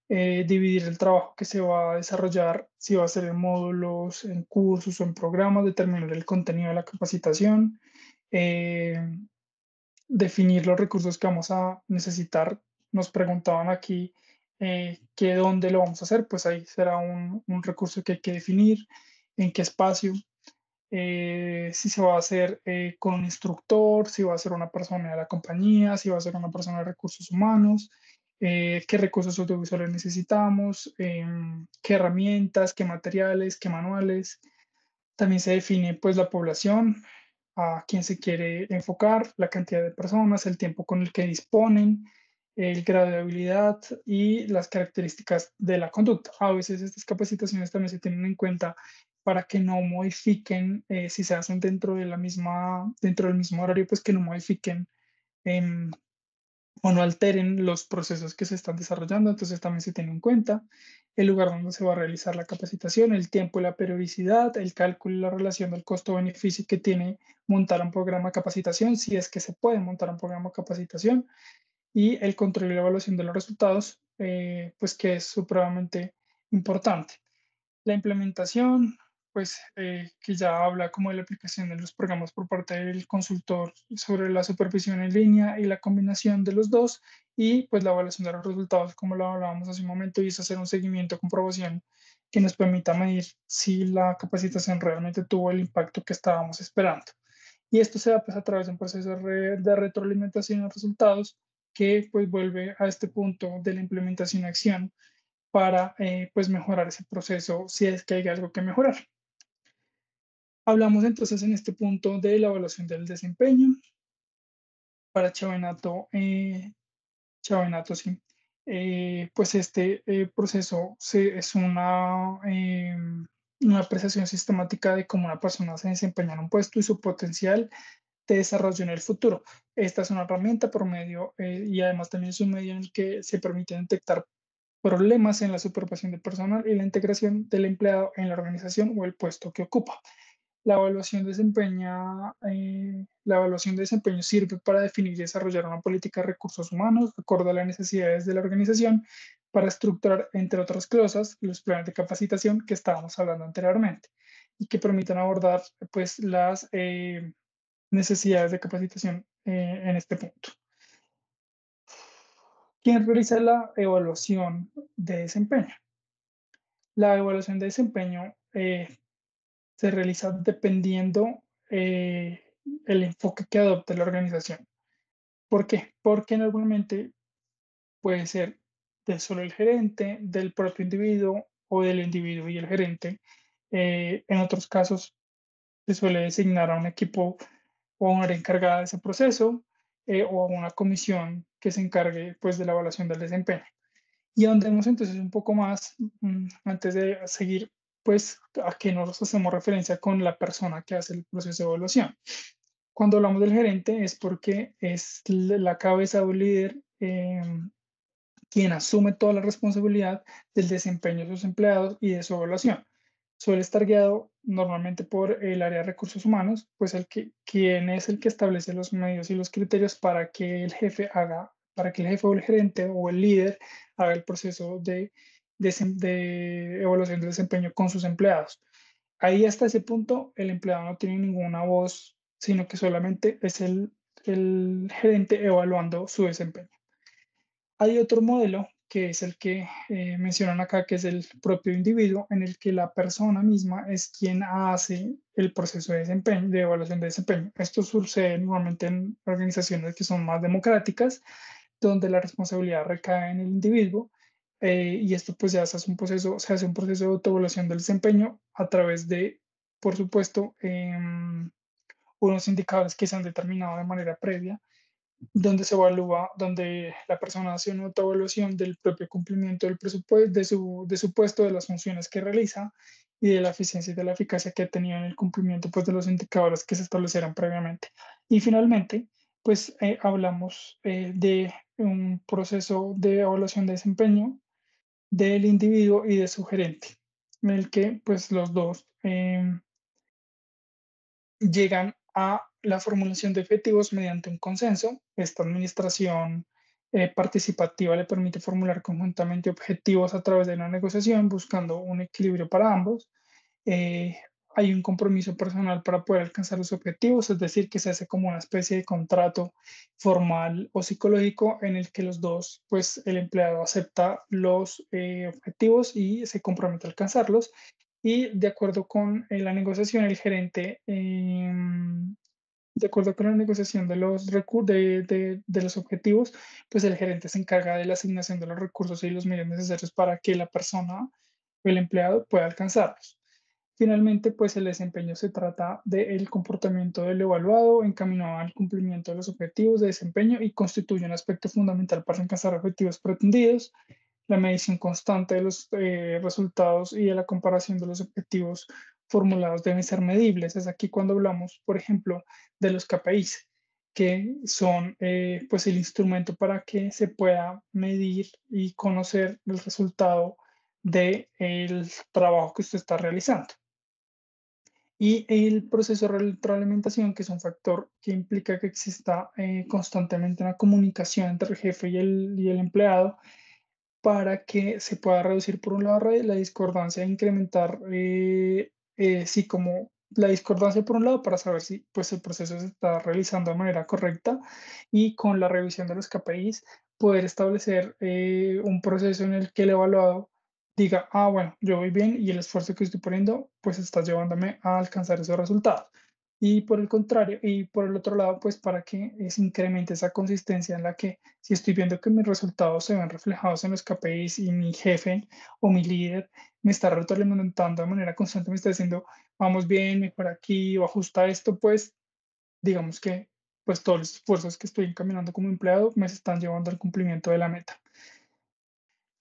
dividir el trabajo que se va a desarrollar, si va a ser en módulos, en cursos o en programas, determinar el contenido de la capacitación, eh, definir los recursos que vamos a necesitar. Nos preguntaban aquí que dónde lo vamos a hacer, pues ahí será un recurso que hay que definir, en qué espacio, si se va a hacer con un instructor, si va a ser una persona de la compañía, si va a ser una persona de recursos humanos, qué recursos audiovisuales necesitamos, qué herramientas, qué materiales, qué manuales. También se define pues la población, a quién se quiere enfocar, la cantidad de personas, el tiempo con el que disponen, el grado de habilidad y las características de la conducta. A veces estas capacitaciones también se tienen en cuenta para que no modifiquen, si se hacen dentro del mismo horario, pues que no modifiquen em, o no alteren los procesos que se están desarrollando, entonces también se tiene en cuenta el lugar donde se va a realizar la capacitación, el tiempo y la periodicidad, el cálculo y la relación del costo-beneficio que tiene montar un programa de capacitación, si es que se puede montar un programa de capacitación, y el control y la evaluación de los resultados, pues que es supremamente importante. La implementación, pues que ya habla como de la aplicación de los programas por parte del consultor sobre la supervisión en línea y la combinación de los dos, y pues la evaluación de los resultados, como lo hablábamos hace un momento, y es hacer un seguimiento, comprobación que nos permita medir si la capacitación realmente tuvo el impacto que estábamos esperando. Y esto se da pues a través de un proceso de retroalimentación de resultados que pues vuelve a este punto de la implementación y acción para pues mejorar ese proceso si es que hay algo que mejorar. Hablamos entonces en este punto de la evaluación del desempeño para Chavenato, sí. Pues este proceso es una apreciación sistemática de cómo una persona se desempeña en un puesto y su potencial de desarrollo en el futuro. Esta es una herramienta por medio y además también es un medio en el que se permite detectar problemas en la supervisión del personal y la integración del empleado en la organización o el puesto que ocupa. La evaluación de desempeño sirve para definir y desarrollar una política de recursos humanos acorde a las necesidades de la organización para estructurar, entre otras cosas, los planes de capacitación que estábamos hablando anteriormente y que permitan abordar pues, las necesidades de capacitación en este punto. ¿Quién realiza la evaluación de desempeño? La evaluación de desempeño se realiza dependiendo el enfoque que adopte la organización. ¿Por qué? Porque normalmente puede ser de solo el gerente, del propio individuo o del individuo y el gerente. En otros casos se suele designar a un equipo o a una área encargada de ese proceso o a una comisión que se encargue pues, de la evaluación del desempeño. Y ahondemos entonces un poco más, antes de seguir, pues a qué nos hacemos referencia con la persona que hace el proceso de evaluación. Cuando hablamos del gerente es porque es la cabeza o líder quien asume toda la responsabilidad del desempeño de sus empleados y de su evaluación. Suele estar guiado normalmente por el área de recursos humanos, pues quien es el que establece los medios y los criterios para que el jefe o el gerente o el líder haga el proceso de evaluación de desempeño con sus empleados. Ahí hasta ese punto el empleado no tiene ninguna voz, sino que solamente es el gerente evaluando su desempeño. Hay otro modelo que es el que mencionan acá, que es el propio individuo, en el que la persona misma es quien hace el proceso de desempeño, de evaluación de desempeño. Esto sucede normalmente en organizaciones que son más democráticas, donde la responsabilidad recae en el individuo, y esto pues ya se hace un proceso de autoevaluación del desempeño a través de, por supuesto, unos indicadores que se han determinado de manera previa, donde se evalúa, donde la persona hace una autoevaluación del propio cumplimiento del presupuesto, de su puesto, de las funciones que realiza y de la eficiencia y de la eficacia que ha tenido en el cumplimiento pues, de los indicadores que se establecieron previamente. Y finalmente, pues hablamos de un proceso de evaluación de desempeño del individuo y de su gerente, en el que pues los dos llegan a la formulación de objetivos mediante un consenso. Esta administración participativa le permite formular conjuntamente objetivos a través de una negociación, buscando un equilibrio para ambos. Eh, Hay un compromiso personal para poder alcanzar los objetivos, es decir, que se hace como una especie de contrato formal o psicológico en el que los dos, pues el empleado acepta los objetivos y se compromete a alcanzarlos. Y de acuerdo con la negociación, el gerente, de acuerdo con la negociación de los, de los objetivos, pues el gerente se encarga de la asignación de los recursos y los medios necesarios para que la persona o el empleado pueda alcanzarlos. Finalmente, pues el desempeño se trata del comportamiento del evaluado encaminado al cumplimiento de los objetivos de desempeño y constituye un aspecto fundamental para alcanzar objetivos pretendidos. La medición constante de los resultados y de la comparación de los objetivos formulados deben ser medibles. Es aquí cuando hablamos, por ejemplo, de los KPIs, que son pues el instrumento para que se pueda medir y conocer el resultado del trabajo que usted está realizando. Y el proceso de retroalimentación, que es un factor que implica que exista constantemente una comunicación entre el jefe y el empleado para que se pueda reducir por un lado la discordancia e incrementar, sí, como la discordancia por un lado para saber si pues, el proceso se está realizando de manera correcta y con la revisión de los KPIs poder establecer un proceso en el que el evaluado diga, ah, bueno, yo voy bien y el esfuerzo que estoy poniendo pues está llevándome a alcanzar esos resultados. Y por el contrario, y por el otro lado, pues para que se incremente esa consistencia en la que si estoy viendo que mis resultados se ven reflejados en los KPIs y mi jefe o mi líder me está retroalimentando de manera constante, me está diciendo, vamos bien, mejor aquí o ajusta esto, pues digamos que pues todos los esfuerzos que estoy encaminando como empleado me están llevando al cumplimiento de la meta.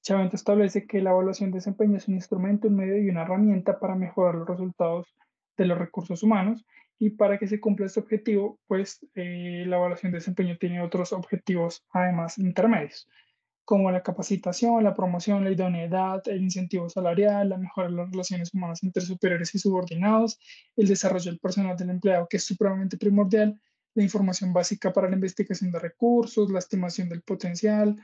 Chaventa establece que la evaluación de desempeño es un instrumento, un medio y una herramienta para mejorar los resultados de los recursos humanos y para que se cumpla este objetivo, pues la evaluación de desempeño tiene otros objetivos además intermedios, como la capacitación, la promoción, la idoneidad, el incentivo salarial, la mejora de las relaciones humanas entre superiores y subordinados, el desarrollo del personal del empleado, que es supremamente primordial, la información básica para la investigación de recursos, la estimación del potencial,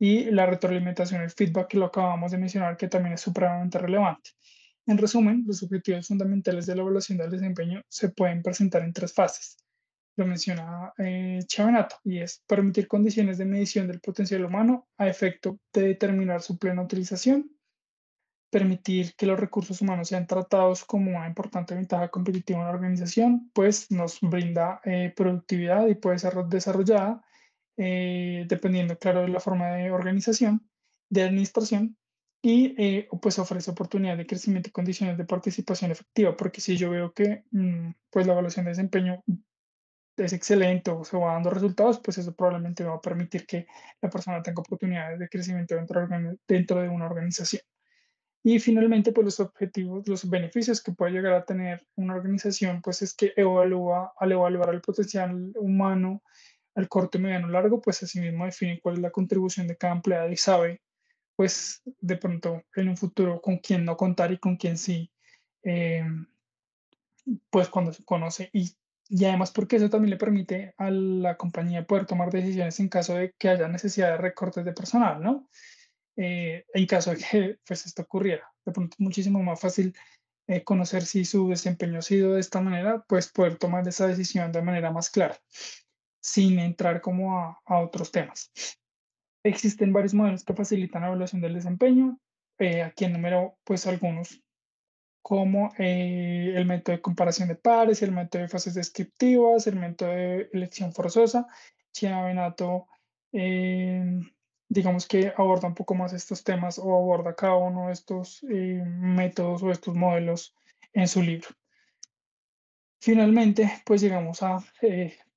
y la retroalimentación, el feedback que lo acabamos de mencionar, que también es supremamente relevante. En resumen, los objetivos fundamentales de la evaluación del desempeño se pueden presentar en tres fases. Lo menciona Chavenato, y es permitir condiciones de medición del potencial humano a efecto de determinar su plena utilización, permitir que los recursos humanos sean tratados como una importante ventaja competitiva en la organización, pues nos brinda productividad y puede ser desarrollada dependiendo, claro, de la forma de organización, de administración, y pues ofrece oportunidad de crecimiento y condiciones de participación efectiva, porque si yo veo que pues la evaluación de desempeño es excelente o se va dando resultados, pues eso probablemente va a permitir que la persona tenga oportunidades de crecimiento dentro de una organización. Y finalmente, pues los objetivos, los beneficios que puede llegar a tener una organización, pues es que evalúa, al evaluar el potencial humano al corto, mediano, largo, pues asimismo define cuál es la contribución de cada empleado y sabe, pues de pronto en un futuro con quién no contar y con quién sí, eh, pues cuando se conoce. Y además porque eso también le permite a la compañía poder tomar decisiones en caso de que haya necesidad de recortes de personal, ¿no? En caso de que pues esto ocurriera. De pronto es muchísimo más fácil conocer si su desempeño ha sido de esta manera, pues poder tomar esa decisión de manera más clara, sin entrar como a otros temas. Existen varios modelos que facilitan la evaluación del desempeño. Aquí enumero pues algunos como el método de comparación de pares, el método de fases descriptivas, el método de elección forzosa. Chiavenato digamos que aborda un poco más estos temas o aborda cada uno de estos métodos o estos modelos en su libro. Finalmente, pues llegamos a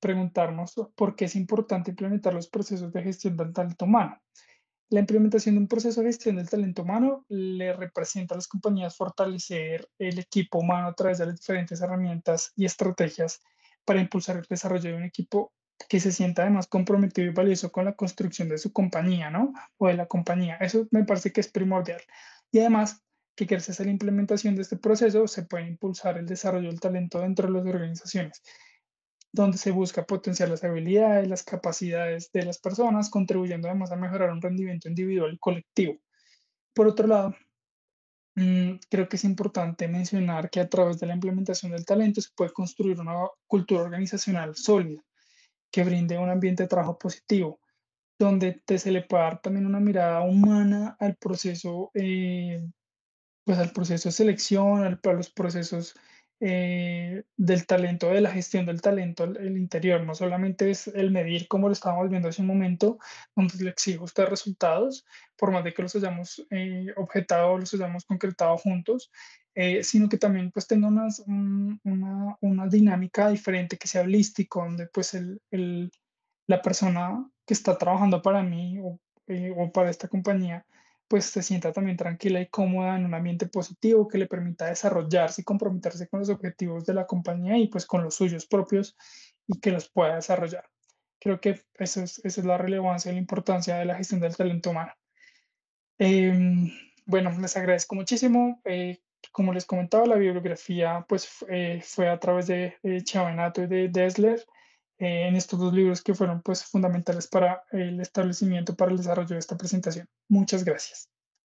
preguntarnos por qué es importante implementar los procesos de gestión del talento humano. La implementación de un proceso de gestión del talento humano le representa a las compañías fortalecer el equipo humano a través de las diferentes herramientas y estrategias para impulsar el desarrollo de un equipo que se sienta además comprometido y valioso con la construcción de su compañía, ¿no? O de la compañía. Eso me parece que es primordial. Y además, que gracias a la implementación de este proceso se puede impulsar el desarrollo del talento dentro de las organizaciones donde se busca potenciar las habilidades, las capacidades de las personas, contribuyendo además a mejorar un rendimiento individual y colectivo. Por otro lado, creo que es importante mencionar que a través de la implementación del talento se puede construir una cultura organizacional sólida que brinde un ambiente de trabajo positivo, donde se le pueda dar también una mirada humana al proceso pues al proceso de selección, a los procesos del talento, de la gestión del talento, el interior. No solamente es el medir, como lo estábamos viendo hace un momento, donde le exijo a usted resultados, por más de que los hayamos objetado o los hayamos concretado juntos, sino que también pues tenga una dinámica diferente, que sea holístico, donde pues la persona que está trabajando para mí o para esta compañía pues se sienta también tranquila y cómoda en un ambiente positivo que le permita desarrollarse y comprometerse con los objetivos de la compañía y pues con los suyos propios y que los pueda desarrollar. Creo que esa es la relevancia y la importancia de la gestión del talento humano. Em, bueno, les agradezco muchísimo. Como les comentaba, la bibliografía pues fue a través de Chavenato y de Dessler en estos dos libros que fueron pues fundamentales para el establecimiento, para el desarrollo de esta presentación. Muchas gracias.